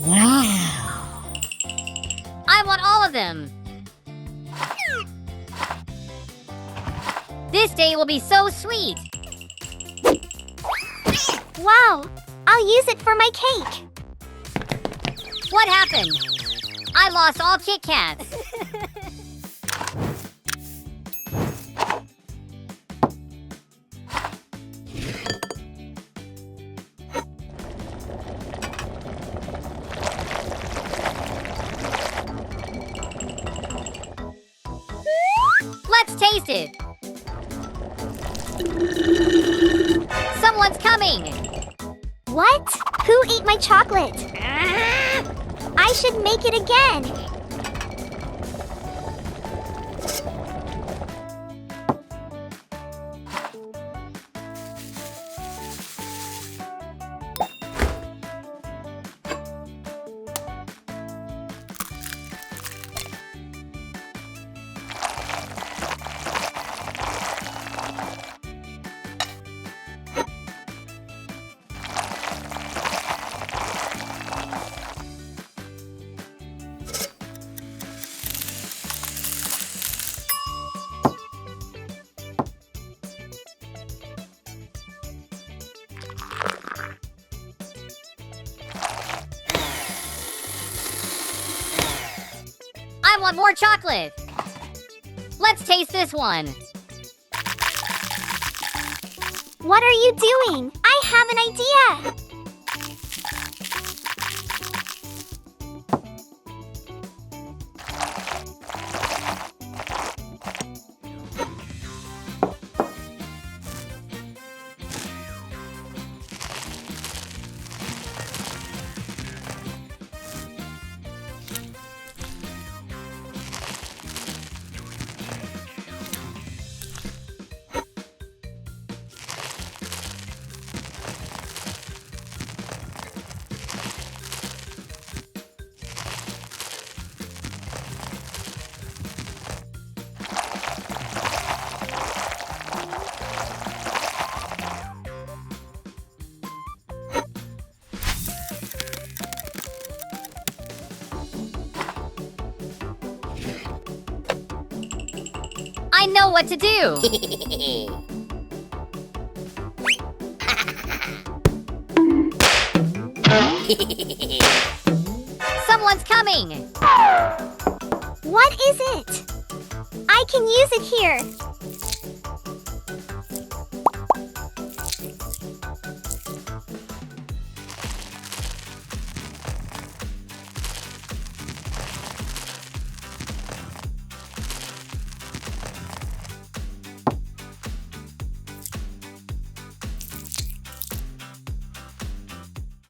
Wow! I want all of them. This day will be so sweet. Wow! I'll use it for my cake. What happened? I lost all Kit Kats. Let's taste it. Someone's coming. What? Who ate my chocolate? I should make it again. I want more chocolate. Let's taste this one. What are you doing? I have an idea. I know what to do. Someone's coming. What is it? I can use it here.